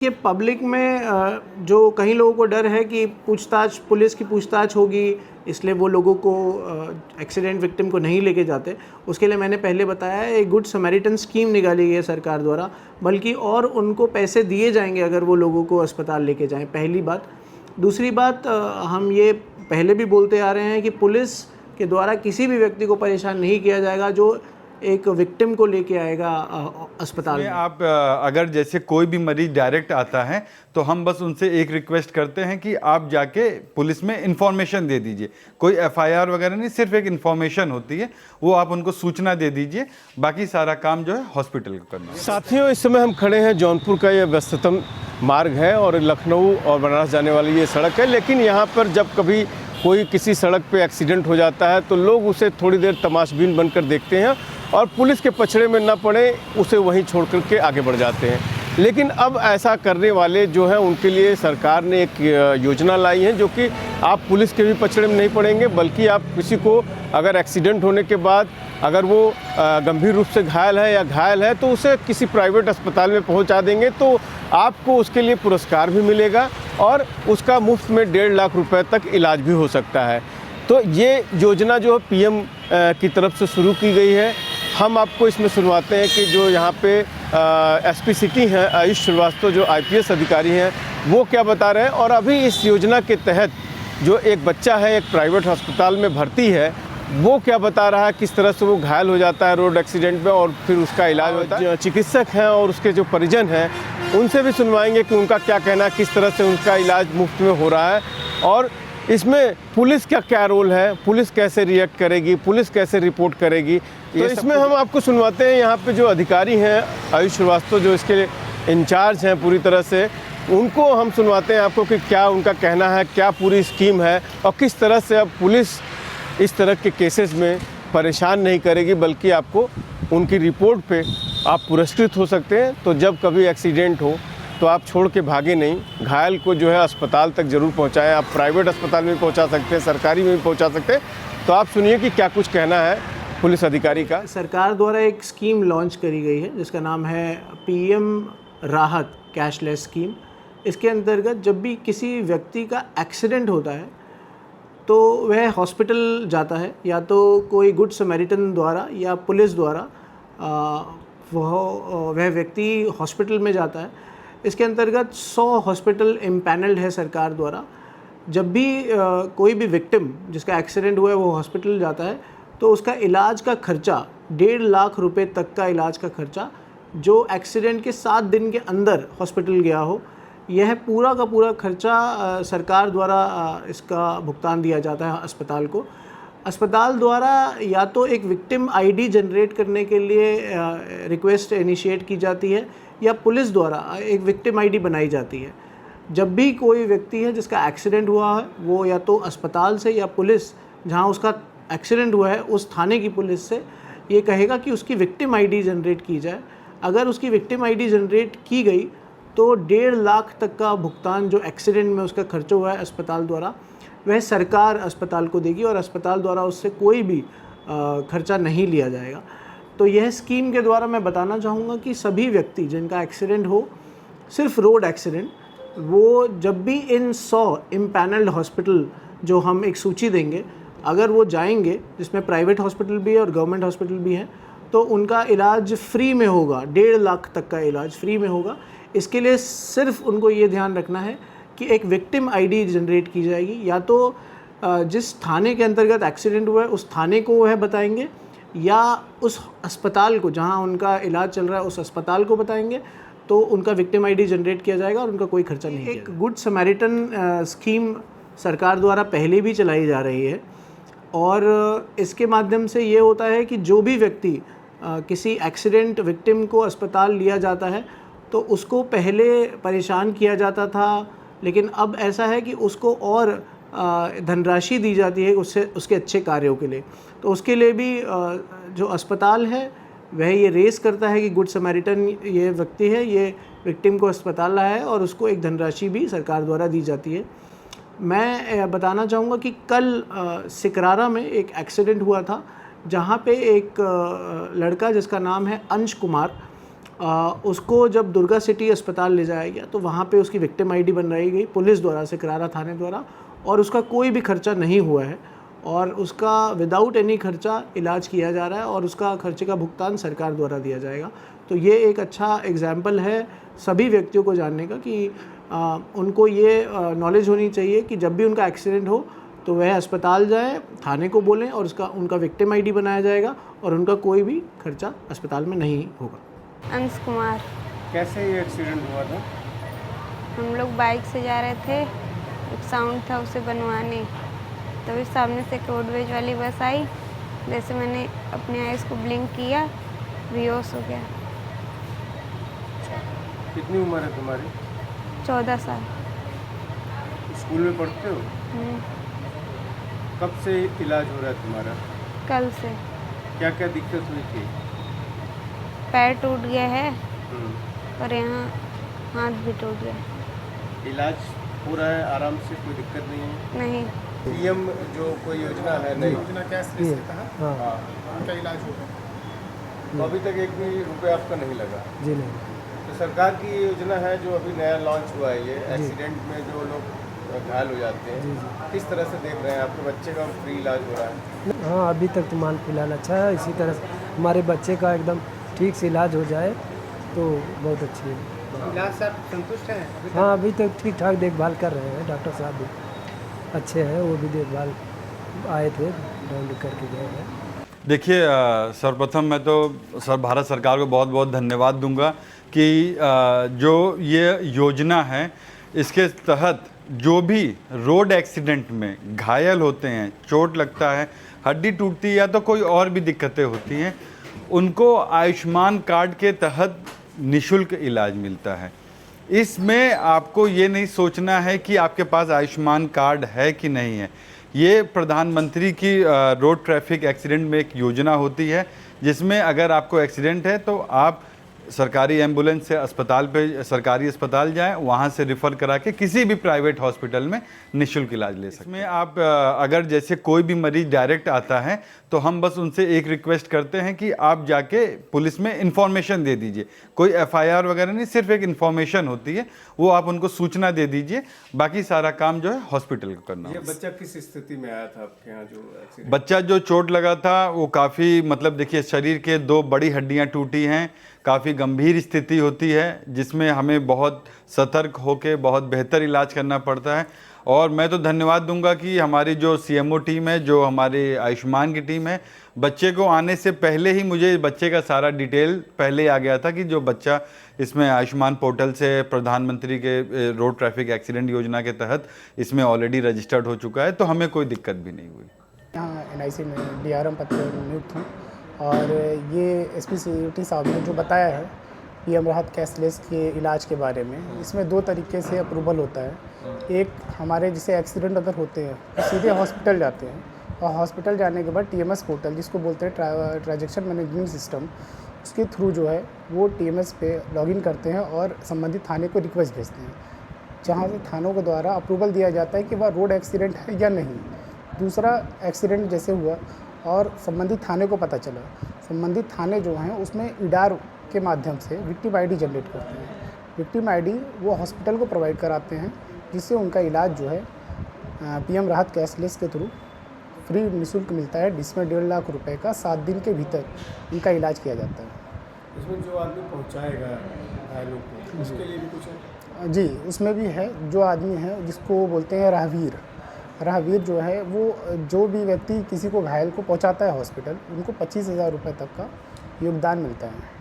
कि पब्लिक में जो कई लोगों को डर है कि पूछताछ, पुलिस की पूछताछ होगी, इसलिए वो लोगों को एक्सीडेंट विक्टिम को नहीं लेके जाते। उसके लिए मैंने पहले बताया एक गुड समैरिटन स्कीम निकाली गई है सरकार द्वारा, बल्कि और उनको पैसे दिए जाएंगे अगर वो लोगों को अस्पताल लेके जाएं, पहली बात। दूसरी बात, हम ये पहले भी बोलते आ रहे हैं कि पुलिस के द्वारा किसी भी व्यक्ति को परेशान नहीं किया जाएगा जो एक विक्टिम को लेके आएगा अस्पताल में। आप अगर जैसे कोई भी मरीज डायरेक्ट आता है तो हम बस उनसे एक रिक्वेस्ट करते हैं कि आप जाके पुलिस में इंफॉर्मेशन दे दीजिए। कोई एफआईआर वगैरह नहीं, सिर्फ एक इंफॉर्मेशन होती है, वो आप उनको सूचना दे दीजिए। बाकी सारा काम जो है हॉस्पिटल को करना है। साथियों, इस समय हम खड़े हैं जौनपुर का ये व्यस्ततम मार्ग है और लखनऊ और बनारस जाने वाली ये सड़क है। लेकिन यहाँ पर जब कभी कोई किसी सड़क पे एक्सीडेंट हो जाता है तो लोग उसे थोड़ी देर तमाशबीन बनकर देखते हैं और पुलिस के पछड़े में न पड़े उसे वहीं छोड़ कर के आगे बढ़ जाते हैं। लेकिन अब ऐसा करने वाले जो हैं उनके लिए सरकार ने एक योजना लाई है, जो कि आप पुलिस के भी पछड़े में नहीं पड़ेंगे, बल्कि आप किसी को अगर एक्सीडेंट होने के बाद अगर वो गंभीर रूप से घायल है या घायल है तो उसे किसी प्राइवेट अस्पताल में पहुंचा देंगे, तो आपको उसके लिए पुरस्कार भी मिलेगा और उसका मुफ्त में 1.5 लाख रुपए तक इलाज भी हो सकता है। तो ये योजना जो पीएम की तरफ से शुरू की गई है। हम आपको इसमें सुनवाते हैं कि जो यहाँ पे एसपी सिटी हैं आयुष श्रीवास्तव, जो आईपीएस अधिकारी हैं, वो क्या बता रहे हैं। और अभी इस योजना के तहत जो एक बच्चा है एक प्राइवेट अस्पताल में भर्ती है, वो क्या बता रहा है, किस तरह से वो घायल हो जाता है रोड एक्सीडेंट में और फिर उसका इलाज होता है। चिकित्सक हैं और उसके जो परिजन हैं उनसे भी सुनवाएंगे कि उनका क्या कहना है, किस तरह से उनका इलाज मुफ्त में हो रहा है और इसमें पुलिस का क्या रोल है, पुलिस कैसे रिएक्ट करेगी, पुलिस कैसे रिपोर्ट करेगी। तो इसमें हम आपको सुनवाते हैं यहाँ पे जो अधिकारी हैं आयुष श्रीवास्तव, जो इसके इंचार्ज हैं पूरी तरह से, उनको हम सुनवाते हैं आपको कि क्या उनका कहना है, क्या पूरी स्कीम है और किस तरह से अब पुलिस इस तरह के केसेस में परेशान नहीं करेगी, बल्कि आपको उनकी रिपोर्ट पे आप पुरस्कृत हो सकते हैं। तो जब कभी एक्सीडेंट हो तो आप छोड़ के भागे नहीं, घायल को जो है अस्पताल तक ज़रूर पहुंचाएं। आप प्राइवेट अस्पताल में पहुंचा सकते हैं, सरकारी में भी पहुंचा सकते हैं। तो आप सुनिए कि क्या कुछ कहना है पुलिस अधिकारी का। सरकार द्वारा एक स्कीम लॉन्च करी गई है जिसका नाम है पीएम राहत कैशलेस स्कीम। इसके अंतर्गत जब भी किसी व्यक्ति का एक्सीडेंट होता है तो वह हॉस्पिटल जाता है, या तो कोई गुड समैरिटन द्वारा या पुलिस द्वारा वह व्यक्ति हॉस्पिटल में जाता है। इसके अंतर्गत 100 हॉस्पिटल इम्पैनल्ड है सरकार द्वारा। जब भी कोई भी विक्टिम जिसका एक्सीडेंट हुआ है वो हॉस्पिटल जाता है तो उसका इलाज का खर्चा 1.5 लाख रुपए तक का इलाज का खर्चा, जो एक्सीडेंट के 7 दिन के अंदर हॉस्पिटल गया हो, यह पूरा का पूरा खर्चा सरकार द्वारा इसका भुगतान दिया जाता है अस्पताल को। अस्पताल द्वारा या तो एक विक्टिम आईडी जनरेट करने के लिए रिक्वेस्ट इनिशिएट की जाती है या पुलिस द्वारा एक विक्टिम आईडी बनाई जाती है। जब भी कोई व्यक्ति है जिसका एक्सीडेंट हुआ है वो या तो अस्पताल से या पुलिस जहां उसका एक्सीडेंट हुआ है उस थाने की पुलिस से ये कहेगा कि उसकी विक्टिम आईडी जनरेट की जाए। अगर उसकी विक्टिम आईडी जनरेट की गई तो 1.5 लाख तक का भुगतान जो एक्सीडेंट में उसका खर्चा हुआ है अस्पताल द्वारा, वह सरकार अस्पताल को देगी और अस्पताल द्वारा उससे कोई भी खर्चा नहीं लिया जाएगा। तो यह स्कीम के द्वारा मैं बताना चाहूँगा कि सभी व्यक्ति जिनका एक्सीडेंट हो, सिर्फ रोड एक्सीडेंट, वो जब भी इन 100 इम्पैनल्ड हॉस्पिटल जो हम एक सूची देंगे, अगर वो जाएंगे, जिसमें प्राइवेट हॉस्पिटल भी है और गवर्नमेंट हॉस्पिटल भी है, तो उनका इलाज फ्री में होगा। 1.5 लाख तक का इलाज फ्री में होगा। इसके लिए सिर्फ उनको ये ध्यान रखना है कि एक विक्टिम आईडी जनरेट की जाएगी, या तो जिस थाने के अंतर्गत एक्सीडेंट हुआ है उस थाने को वह बताएंगे या उस अस्पताल को जहां उनका इलाज चल रहा है उस अस्पताल को बताएंगे, तो उनका विक्टिम आईडी जनरेट किया जाएगा और उनका कोई खर्चा नहीं किया। एक गुड समैरिटन स्कीम सरकार द्वारा पहले भी चलाई जा रही है और इसके माध्यम से ये होता है कि जो भी व्यक्ति किसी एक्सीडेंट विक्टिम को अस्पताल लिया जाता है तो उसको पहले परेशान किया जाता था, लेकिन अब ऐसा है कि उसको और धनराशि दी जाती है उसके अच्छे कार्यों के लिए। तो उसके लिए भी जो अस्पताल है वह ये रेस करता है कि गुड समैरिटन ये व्यक्ति है, ये विक्टिम को अस्पताल लाया है और उसको एक धनराशि भी सरकार द्वारा दी जाती है। मैं बताना चाहूँगा कि कल सिकरारा में एक एक्सीडेंट हुआ था जहाँ पे एक लड़का जिसका नाम है अंश कुमार, उसको जब दुर्गा सिटी अस्पताल ले जाया गया तो वहाँ पे उसकी विक्टिम आईडी बनवाई गई पुलिस द्वारा, सिकरारा थाने द्वारा, और उसका कोई भी खर्चा नहीं हुआ है और उसका विदाउट एनी खर्चा इलाज किया जा रहा है और उसका खर्चे का भुगतान सरकार द्वारा दिया जाएगा। तो ये एक अच्छा एग्जाम्पल है सभी व्यक्तियों को जानने का कि उनको ये नॉलेज होनी चाहिए कि जब भी उनका एक्सीडेंट हो तो वह अस्पताल जाएं, थाने को बोलें और उनका विक्टिम आईडी बनाया जाएगा और उनका कोई भी खर्चा अस्पताल में नहीं होगा। अंश कुमार। कैसे ये एक्सीडेंट हुआ था? हम लोग बाइक से जा रहे थे, एक साउंड था उसे बनवाने, तभी सामने से एक रोडवेज वाली बस आई। जैसे मैंने अपने आइज़ को ब्लिंक किया, बेहोश हो गया। कितनी उम्र है तुम्हारी? 14 साल। स्कूल में पढ़ते हो? कब से इलाज हो रहा है तुम्हारा? कल से। क्या क्या दिक्कत हुई थी? पैर टूट गया है और यहाँ हाथ भी टूट गया। इलाज हो रहा है आराम से, कोई दिक्कत नहीं है? नहीं। पीएम जो कोई योजना है, नई योजना कैशलेस के तहत हाँ, उनका इलाज होगा। तो अभी तक एक भी रुपये आपका नहीं लगा? जी नहीं। तो सरकार की ये योजना है जो अभी नया लॉन्च हुआ है, ये एक्सीडेंट में जो लोग घायल हो जाते हैं, किस तरह से देख रहे हैं? आपके बच्चे का फ्री इलाज हो रहा है? हाँ, अभी तक तो मान फिलहाल अच्छा है। इसी तरह से हमारे बच्चे का एकदम ठीक से इलाज हो जाए तो बहुत अच्छी है। इलाज से आप संतुष्ट हैं? हाँ, अभी तक ठीक ठाक देखभाल कर रहे हैं। डॉक्टर साहब भी अच्छे हैं, वो भी देखभाल आए थे, राउंड करके गए हैं। देखिए सर्वप्रथम मैं तो भारत सरकार को बहुत बहुत धन्यवाद दूंगा कि जो ये योजना है इसके तहत जो भी रोड एक्सीडेंट में घायल होते हैं, चोट लगता है, हड्डी टूटती है या तो कोई और भी दिक्कतें होती हैं, उनको आयुष्मान कार्ड के तहत निःशुल्क इलाज मिलता है। इसमें आपको ये नहीं सोचना है कि आपके पास आयुष्मान कार्ड है कि नहीं है। ये प्रधानमंत्री की रोड ट्रैफिक एक्सीडेंट में एक योजना होती है जिसमें अगर आपको एक्सीडेंट है तो आप सरकारी एम्बुलेंस से सरकारी अस्पताल जाएं, वहाँ से रिफ़र करा के किसी भी प्राइवेट हॉस्पिटल में निःशुल्क इलाज ले सकते हैं। इसमें आप अगर जैसे कोई भी मरीज़ डायरेक्ट आता है तो हम बस उनसे एक रिक्वेस्ट करते हैं कि आप जाके पुलिस में इन्फॉर्मेशन दे दीजिए। कोई एफआईआर वगैरह नहीं, सिर्फ एक इन्फॉर्मेशन होती है, वो आप उनको सूचना दे दीजिए। बाकी सारा काम जो है हॉस्पिटल को करना। ये बच्चा किस स्थिति में आया था आपके यहाँ जो एक्सीडेंट? बच्चा जो चोट लगा था वो काफ़ी मतलब देखिए शरीर के 2 बड़ी हड्डियाँ टूटी हैं, काफ़ी गंभीर स्थिति होती है जिसमें हमें बहुत सतर्क होकर बहुत बेहतर इलाज करना पड़ता है। और मैं तो धन्यवाद दूंगा कि हमारी जो सीएमओ टीम है, जो हमारी आयुष्मान की टीम है, बच्चे को आने से पहले ही मुझे बच्चे का सारा डिटेल पहले आ गया था कि जो बच्चा इसमें आयुष्मान पोर्टल से प्रधानमंत्री के रोड ट्रैफिक एक्सीडेंट योजना के तहत इसमें ऑलरेडी रजिस्टर्ड हो चुका है, तो हमें कोई दिक्कत भी नहीं हुई। यहाँ NIC में DRM पद पर नियुक्त हूँ और ये SP CT साहब ने जो बताया है PM राहत कैशलेस के इलाज के बारे में, इसमें 2 तरीके से अप्रूवल होता है। एक, हमारे जैसे एक्सीडेंट अगर होते हैं तो सीधे हॉस्पिटल जाते हैं और हॉस्पिटल जाने के बाद TMS पोर्टल, जिसको बोलते हैं ट्रांजैक्शन मैनेजमेंट सिस्टम, उसके थ्रू जो है वो TMS पे लॉगिन करते हैं और संबंधित थाने को रिक्वेस्ट भेजते हैं, जहाँ से थानों के द्वारा अप्रूवल दिया जाता है कि वह रोड एक्सीडेंट है या नहीं। दूसरा, एक्सीडेंट जैसे हुआ और संबंधित थाने को पता चला, संबंधित थाने जो हैं उसमें IDAR के माध्यम से विक्टिम आईडी जनरेट करते हैं। विक्टिम आईडी वो हॉस्पिटल को प्रोवाइड कराते हैं, जिससे उनका इलाज जो है PM राहत कैशलेस के थ्रू फ्री निःशुल्क मिलता है, जिसमें 1.5 लाख रुपए का 7 दिन के भीतर उनका इलाज किया जाता है। इसमें जो आदमी पहुँचाएगा घायलों को, उसके लिए भी कुछ है? जी, उसमें भी है। जो आदमी है जिसको बोलते हैं राहवीर जो है, वो जो भी व्यक्ति किसी को घायल को पहुंचाता है हॉस्पिटल, उनको 25,000 रुपये तक का योगदान मिलता है।